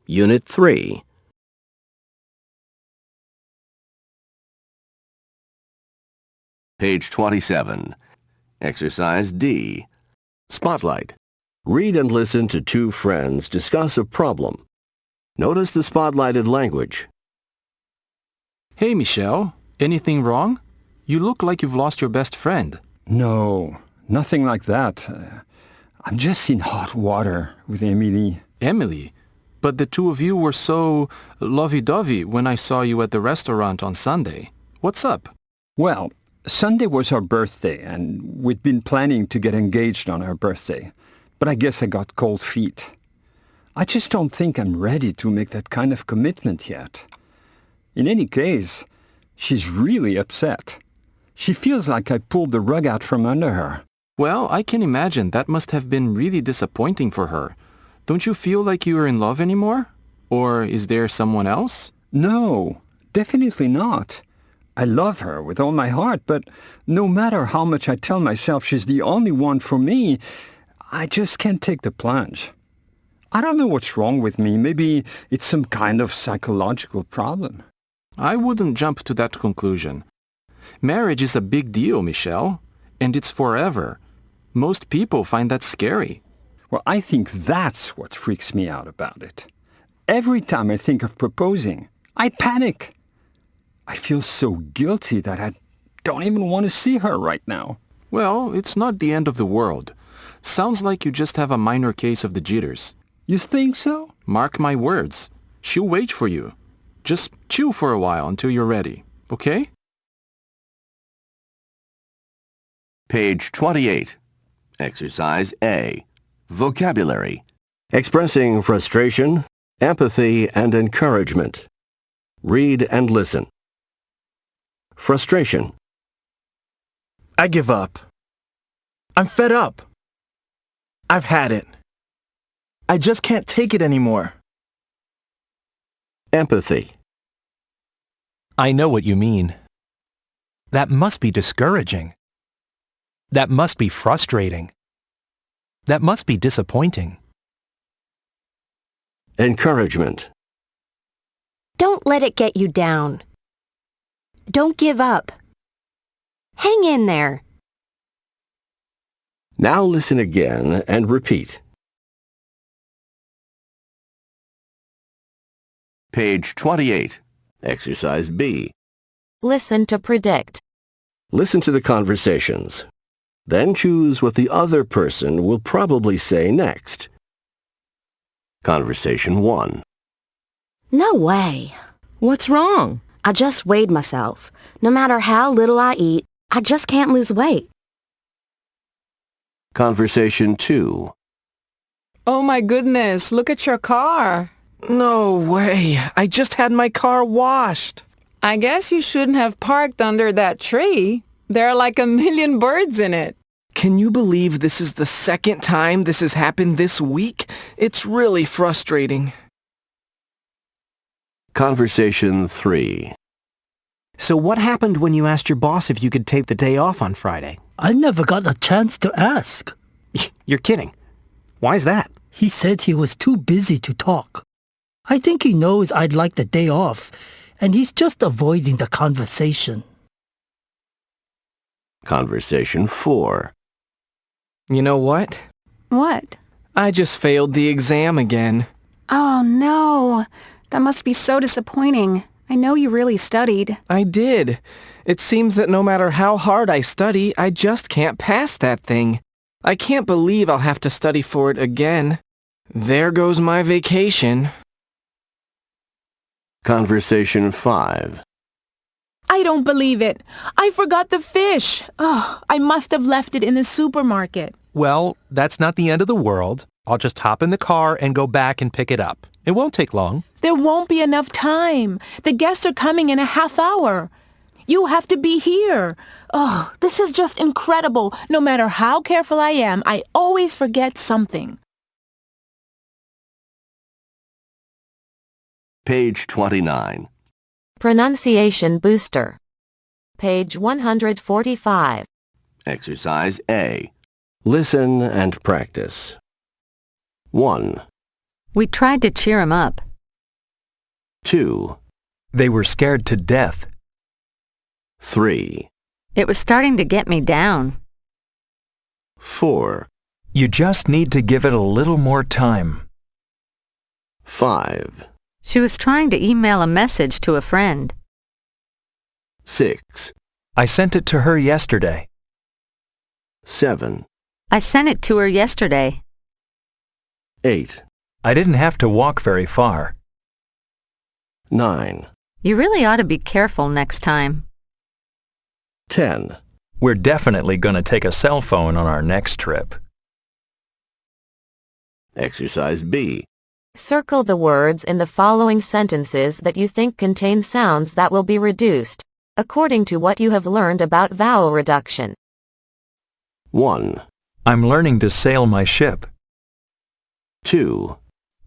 Unit 3. Page 27. Exercise D. Spotlight. Read and listen to two friends discuss a problem. Notice the spotlighted language. Hey, Michelle. Anything wrong? You look like you've lost your best friend. No, nothing like that. I'm just in hot water with Emily. Emily? But the two of you were so lovey-dovey when I saw you at the restaurant on Sunday. What's up? Well, Sunday was her birthday, and we'd been planning to get engaged on her birthday. But I guess I got cold feet. I just don't think I'm ready to make that kind of commitment yet. In any case, she's really upset. She feels like I pulled the rug out from under her. Well, I can imagine that must have been really disappointing for her. Don't you feel like you are in love anymore? Or is there someone else? No, definitely not. I love her with all my heart, but no matter how much I tell myself she's the only one for me, I just can't take the plunge. I don't know what's wrong with me. Maybe it's some kind of psychological problem. I wouldn't jump to that conclusion. Marriage is a big deal, Michelle, and it's forever. Most people find that scary. Well, I think that's what freaks me out about it. Every time I think of proposing, I panic. I feel so guilty that I don't even want to see her right now. Well, it's not the end of the world. Sounds like you just have a minor case of the jitters. You think so? Mark my words. She'll wait for you. Just chill for a while until you're ready, okay? Page 28. Exercise A. Vocabulary. Expressing frustration, empathy, and encouragement. Read and listen. Frustration. I give up. I'm fed up. I've had it. I just can't take it anymore. Empathy. I know what you mean. That must be discouraging. That must be frustrating. That must be disappointing. Encouragement. Don't let it get you down. Don't give up. Hang in there. Now listen again and repeat. Page 28. Exercise B. Listen to predict. Listen to the conversations. Then choose what the other person will probably say next. Conversation 1. No way. What's wrong? I just weighed myself. No matter how little I eat, I just can't lose weight. Conversation 2. Oh my goodness, look at your car. No way. I just had my car washed. I guess you shouldn't have parked under that tree. There are like a million birds in it. Can you believe this is the second time this has happened this week? It's really frustrating. Conversation 3. So what happened when you asked your boss if you could take the day off on Friday? I never got a chance to ask. You're kidding. Why's that? He said he was too busy to talk. I think he knows I'd like the day off, and he's just avoiding the conversation. Conversation 4. You know what? What? I just failed the exam again. Oh no, that must be so disappointing. I know you really studied. I did. It seems that no matter how hard I study, I just can't pass that thing. I can't believe I'll have to study for it again. There goes my vacation. Conversation 5. I don't believe it. I forgot the fish. Oh, I must have left it in the supermarket. Well, that's not the end of the world. I'll just hop in the car and go back and pick it up. It won't take long. There won't be enough time. The guests are coming in a half hour. You have to be here. Oh, this is just incredible. No matter how careful I am, I always forget something. Page 29. Pronunciation Booster. Page 145. Exercise A. Listen and practice. 1. We tried to cheer him up, 2, They were scared to death. 3, It was starting to get me down. 4, You just need to give it a little more time. 5, She was trying to email a message to a friend. 6, I sent it to her yesterday. 7, I sent it to her yesterday. 8, I didn't have to walk very far. 9, You really ought to be careful next time. 10. We're definitely going to take a cell phone on our next trip. Exercise B. Circle the words in the following sentences that you think contain sounds that will be reduced, according to what you have learned about vowel reduction. 1, I'm learning to sail my ship. 2,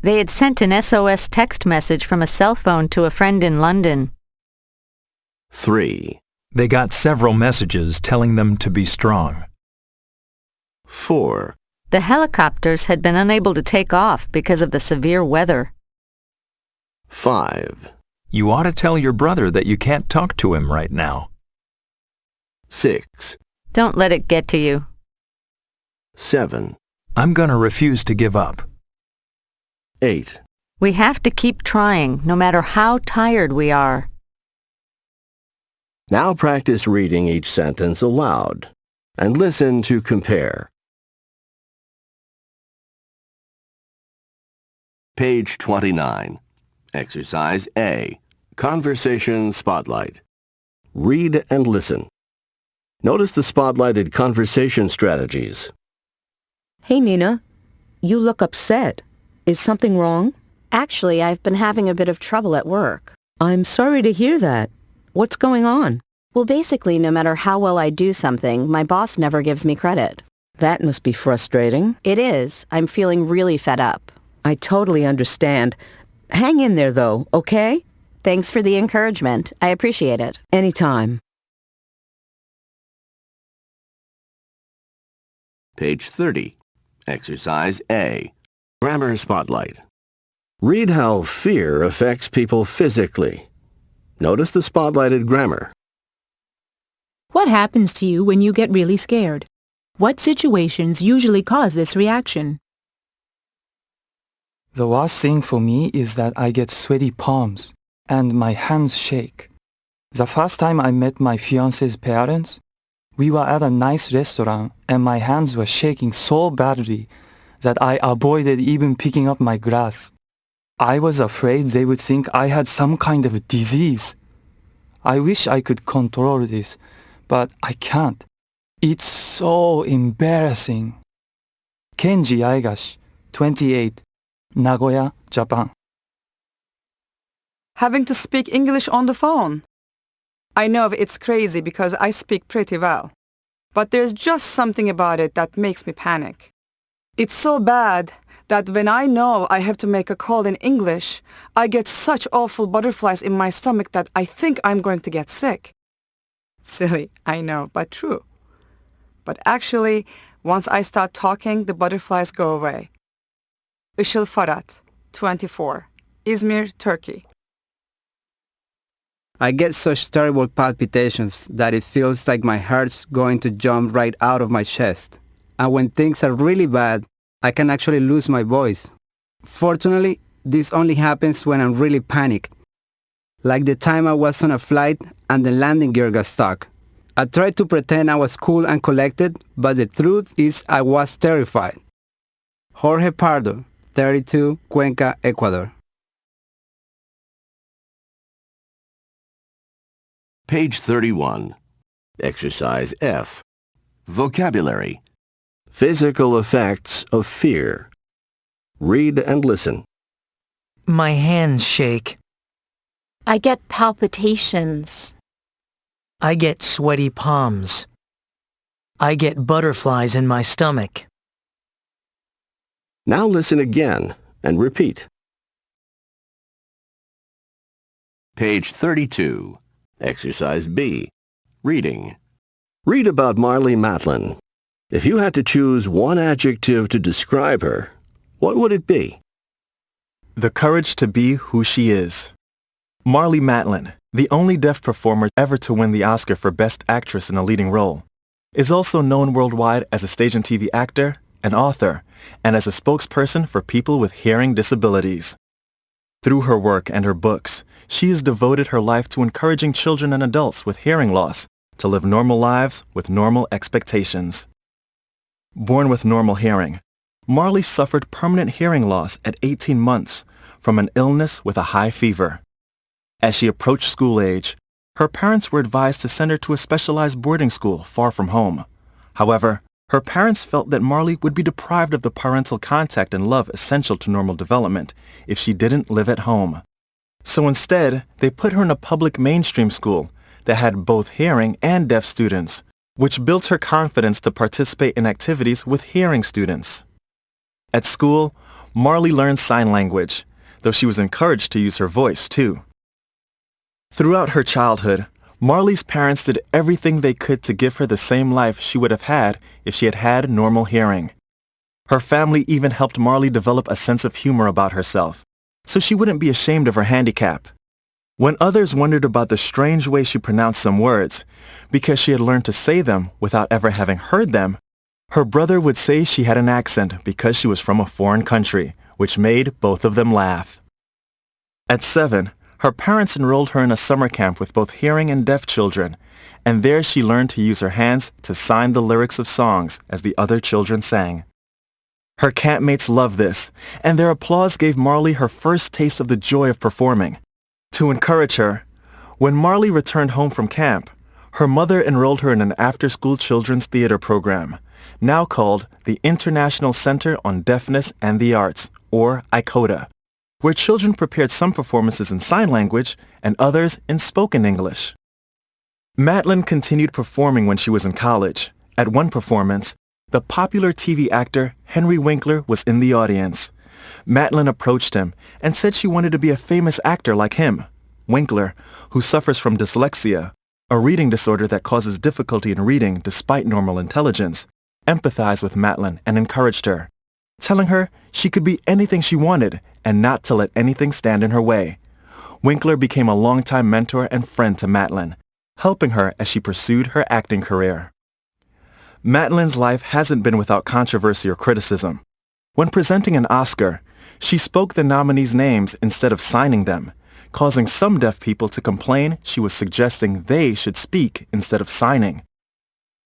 They had sent an SOS text message from a cell phone to a friend in London. 3, They got several messages telling them to be strong. 4, The helicopters had been unable to take off because of the severe weather. 5, You ought to tell your brother that you can't talk to him right now. 6, Don't let it get to you. 7, I'm going to refuse to give up. 8. We have to keep trying, no matter how tired we are. Now practice reading each sentence aloud and listen to compare. Page 29. Exercise A. Conversation Spotlight. Read and listen. Notice the spotlighted conversation strategies. Hey, Nina. You look upset. Is something wrong? Actually, I've been having a bit of trouble at work. I'm sorry to hear that. What's going on? Well, basically, no matter how well I do something, my boss never gives me credit. That must be frustrating. It is. I'm feeling really fed up. I totally understand. Hang in there, though, okay? Thanks for the encouragement. I appreciate it. Anytime. Page 30. Exercise A. Grammar Spotlight. Read how fear affects people physically. Notice the spotlighted grammar. What happens to you when you get really scared? What situations usually cause this reaction? The worst thing for me is that I get sweaty palms and my hands shake. The first time I met my fiance's parents, we were at a nice restaurant and my hands were shaking so badly that I avoided even picking up my glass. I was afraid they would think I had some kind of disease. I wish I could control this, but I can't. It's so embarrassing. Kenji Aigashi, 28, Nagoya, Japan. Having to speak English on the phone. I know it's crazy because I speak pretty well, but there's just something about it that makes me panic. It's so bad that when I know I have to make a call in English, I get such awful butterflies in my stomach that I think I'm going to get sick. Silly, I know, but true. But actually, once I start talking, the butterflies go away. Işıl Farat, 24, Izmir, Turkey. I get such terrible palpitations that it feels like my heart's going to jump right out of my chest. And when things are really bad, I can actually lose my voice. Fortunately, this only happens when I'm really panicked. Like the time I was on a flight and the landing gear got stuck. I tried to pretend I was cool and collected, but the truth is I was terrified. Jorge Pardo, 32, Cuenca, Ecuador. Page 31. Exercise F. Vocabulary. Physical effects of fear. Read and listen. My hands shake. I get palpitations. I get sweaty palms. I get butterflies in my stomach. Now listen again and repeat. Page 32. Exercise B. Reading. Read about Marlee Matlin. If you had to choose one adjective to describe her, what would it be? The courage to be who she is. Marlee Matlin, the only deaf performer ever to win the Oscar for Best Actress in a Leading Role, is also known worldwide as a stage and TV actor, an author, and as a spokesperson for people with hearing disabilities. Through her work and her books, she has devoted her life to encouraging children and adults with hearing loss to live normal lives with normal expectations. Born with normal hearing, Marlee suffered permanent hearing loss at 18 months from an illness with a high fever. As she approached school age, her parents were advised to send her to a specialized boarding school far from home. However, her parents felt that Marlee would be deprived of the parental contact and love essential to normal development if she didn't live at home. So instead, they put her in a public mainstream school that had both hearing and deaf students, which built her confidence to participate in activities with hearing students. At school, Marlee learned sign language, though she was encouraged to use her voice too. Throughout her childhood, Marlee's parents did everything they could to give her the same life she would have had if she had had normal hearing. Her family even helped Marlee develop a sense of humor about herself, so she wouldn't be ashamed of her handicap. When others wondered about the strange way she pronounced some words, because she had learned to say them without ever having heard them, her brother would say she had an accent because she was from a foreign country, which made both of them laugh. At 7, her parents enrolled her in a summer camp with both hearing and deaf children, and there she learned to use her hands to sign the lyrics of songs as the other children sang. Her campmates loved this, and their applause gave Marlee her first taste of the joy of performing. To encourage her, when Marlee returned home from camp, her mother enrolled her in an after-school children's theater program, now called the International Center on Deafness and the Arts, or ICODA, where children prepared some performances in sign language and others in spoken English. Matlin continued performing when she was in college. At one performance, the popular TV actor Henry Winkler was in the audience. Matlin approached him and said she wanted to be a famous actor like him. Winkler, who suffers from dyslexia, a reading disorder that causes difficulty in reading despite normal intelligence, empathized with Matlin and encouraged her, telling her she could be anything she wanted and not to let anything stand in her way. Winkler became a longtime mentor and friend to Matlin, helping her as she pursued her acting career. Matlin's life hasn't been without controversy or criticism. When presenting an Oscar, she spoke the nominees' names instead of signing them, causing some deaf people to complain she was suggesting they should speak instead of signing.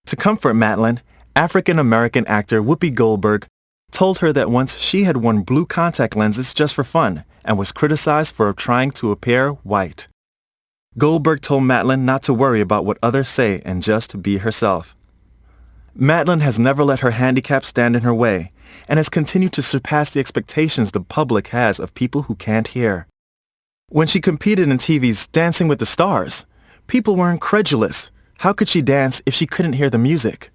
To comfort Matlin, African-American actor Whoopi Goldberg told her that once she had worn blue contact lenses just for fun and was criticized for trying to appear white. Goldberg told Matlin not to worry about what others say and just be herself. Matlin has never let her handicap stand in her way and has continued to surpass the expectations the public has of people who can't hear. When she competed in TV's Dancing with the Stars, people were incredulous. How could she dance if she couldn't hear the music?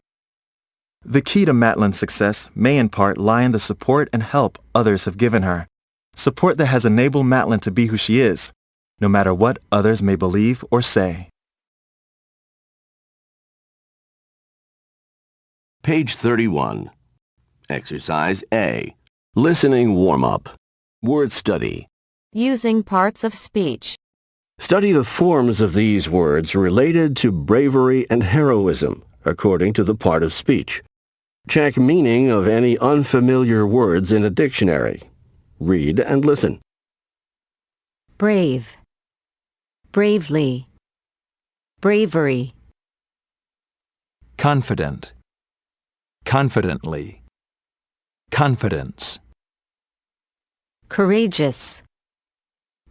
The key to Matlin's success may in part lie in the support and help others have given her, support that has enabled Matlin to be who she is, no matter what others may believe or say. Page 31. Exercise A. Listening warm-up. Word study. Using parts of speech. Study the forms of these words related to bravery and heroism, according to the part of speech. Check meaning of any unfamiliar words in a dictionary. Read and listen. Brave, bravely, bravery. Confident, confidently, confidence. Courageous,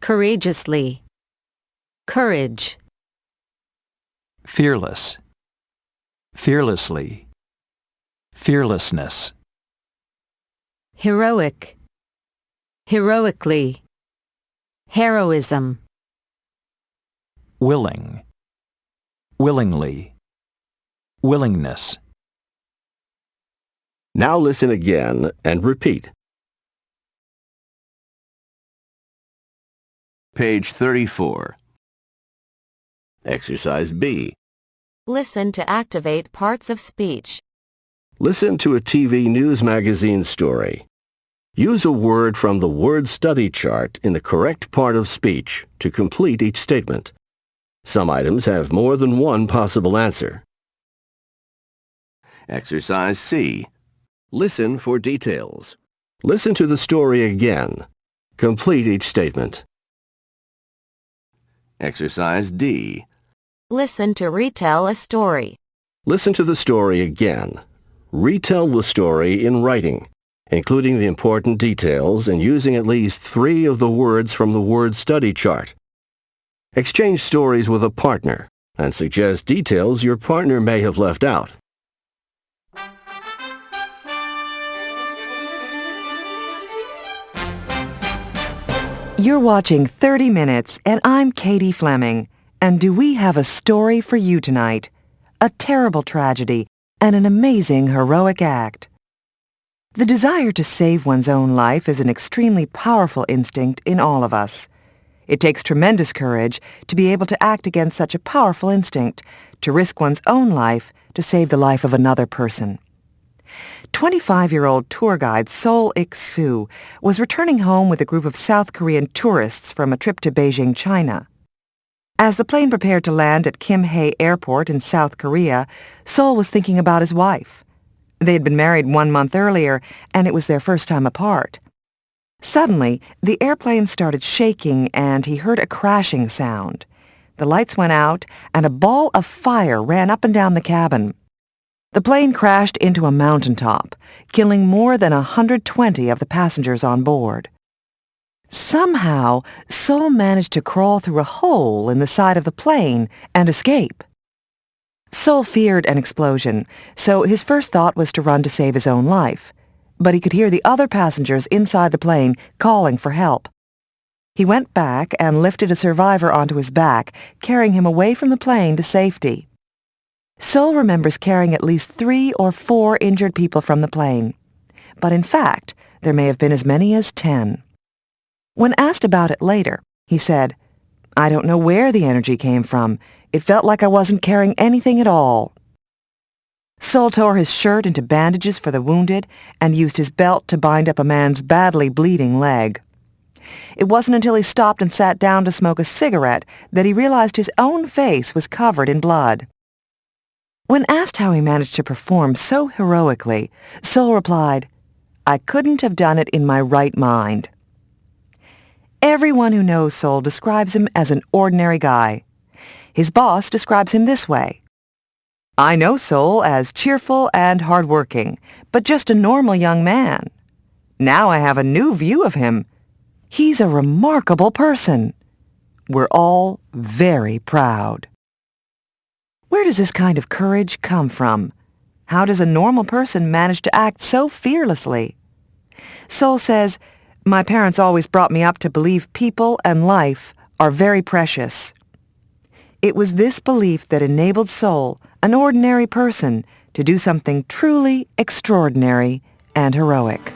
courageously, courage. Fearless, fearlessly, fearlessness. Heroic, heroically, heroism. Willing, willingly, willingness. Now listen again and repeat. Page 34. Exercise B. Listen to activate parts of speech. Listen to a TV news magazine story. Use a word from the word study chart in the correct part of speech to complete each statement. Some items have more than one possible answer. Exercise C. Listen for details. Listen to the story again. Complete each statement. Exercise D. Listen to retell a story. Listen to the story again. Retell the story in writing, including the important details and using at least 3 of the words from the word study chart. Exchange stories with a partner and suggest details your partner may have left out. You're watching 30 Minutes, and I'm Katie Fleming. And do we have a story for you tonight? A terrible tragedy and an amazing heroic act. The desire to save one's own life is an extremely powerful instinct in all of us. It takes tremendous courage to be able to act against such a powerful instinct, to risk one's own life to save the life of another person. 25-year-old tour guide Sol Ik-soo was returning home with a group of South Korean tourists from a trip to Beijing, China. As the plane prepared to land at Kim-hae Airport in South Korea, Sol was thinking about his wife. They had been married 1 month earlier, and it was their first time apart. Suddenly, the airplane started shaking, and he heard a crashing sound. The lights went out, and a ball of fire ran up and down the cabin. The plane crashed into a mountaintop, killing more than 120 of the passengers on board. Somehow, Sol managed to crawl through a hole in the side of the plane and escape. Sol feared an explosion, so his first thought was to run to save his own life. But he could hear the other passengers inside the plane calling for help. He went back and lifted a survivor onto his back, carrying him away from the plane to safety. Sol remembers carrying at least 3 or 4 injured people from the plane. But in fact, there may have been as many as 10. When asked about it later, he said, "I don't know where the energy came from. It felt like I wasn't carrying anything at all." Sol tore his shirt into bandages for the wounded and used his belt to bind up a man's badly bleeding leg. It wasn't until he stopped and sat down to smoke a cigarette that he realized his own face was covered in blood. When asked how he managed to perform so heroically, Sol replied, "I couldn't have done it in my right mind." Everyone who knows Sol describes him as an ordinary guy. His boss describes him this way: "I know Sol as cheerful and hardworking, but just a normal young man. Now I have a new view of him. He's a remarkable person. We're all very proud." Where does this kind of courage come from? How does a normal person manage to act so fearlessly? Sol says, "My parents always brought me up to believe people and life are very precious." It was this belief that enabled Sol, an ordinary person, to do something truly extraordinary and heroic.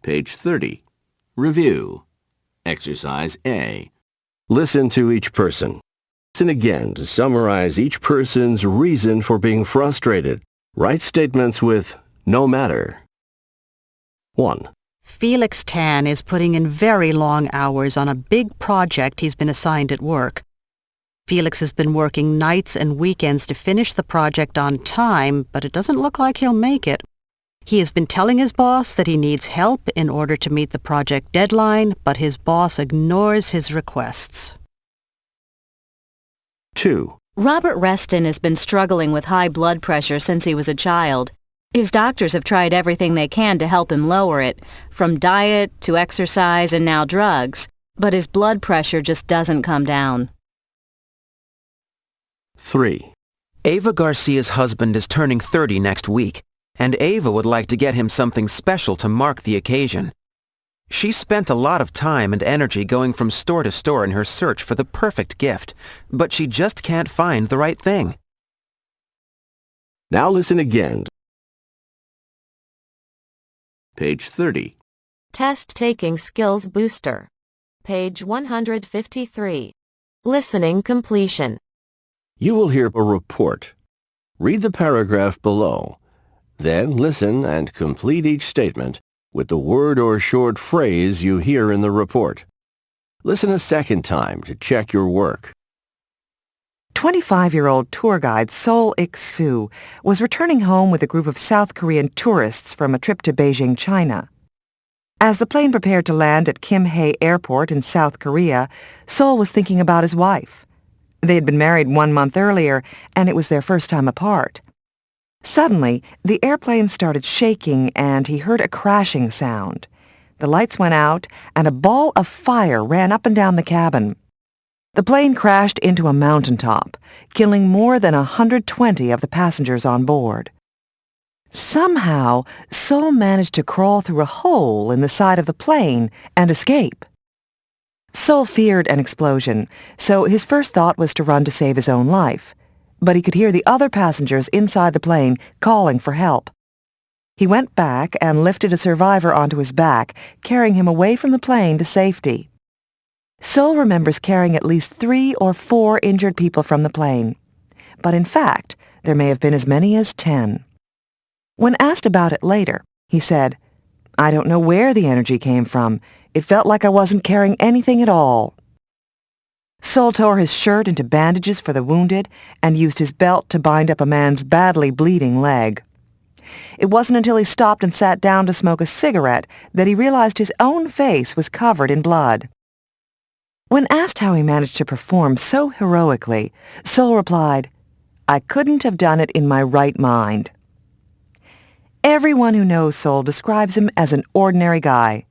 Page 30. Review. Exercise A. Listen to each person. Listen again to summarize each person's reason for being frustrated. Write statements with "no matter." 1. Felix Tan is putting in very long hours on a big project he's been assigned at work. Felix has been working nights and weekends to finish the project on time, but it doesn't look like he'll make it. He has been telling his boss that he needs help in order to meet the project deadline, but his boss ignores his requests. 2. Robert Reston has been struggling with high blood pressure since he was a child. His doctors have tried everything they can to help him lower it, from diet to exercise and now drugs, but his blood pressure just doesn't come down. 3. Ava Garcia's husband is turning 30 next week, and Ava would like to get him something special to mark the occasion. She spent a lot of time and energy going from store to store in her search for the perfect gift, but she just can't find the right thing. Now listen again. Page 30. Test Taking Skills Booster. Page 153. Listening completion. You will hear a report. Read the paragraph below. Then listen and complete each statement with the word or short phrase you hear in the report. Listen a second time to check your work. 25-year-old tour guide Sol Ik-soo was returning home with a group of South Korean tourists from a trip to Beijing, China. As the plane prepared to land at Kim Hae Airport in South Korea, Sol was thinking about his wife. They had been married 1 month earlier, and it was their first time apart. Suddenly, the airplane started shaking, and he heard a crashing sound. The lights went out, and a ball of fire ran up and down the cabin. The plane crashed into a mountaintop, killing more than 120 of the passengers on board. Somehow, Sol managed to crawl through a hole in the side of the plane and escape. Sol feared an explosion, so his first thought was to run to save his own life. But he could hear the other passengers inside the plane calling for help. He went back and lifted a survivor onto his back, carrying him away from the plane to safety. Sol remembers carrying at least 3 or 4 injured people from the plane. But in fact, there may have been as many as 10. When asked about it later, he said, "I don't know where the energy came from. It felt like I wasn't carrying anything at all." Sol tore his shirt into bandages for the wounded and used his belt to bind up a man's badly bleeding leg. It wasn't until he stopped and sat down to smoke a cigarette that he realized his own face was covered in blood. When asked how he managed to perform so heroically, Sol replied, "I couldn't have done it in my right mind." Everyone who knows Sol describes him as an ordinary guy.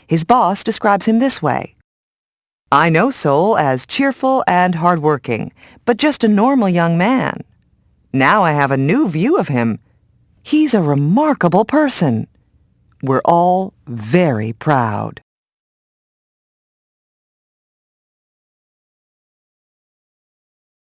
His boss describes him this way: "I know Sol as cheerful and hardworking, but just a normal young man. Now I have a new view of him. He's a remarkable person. We're all very proud."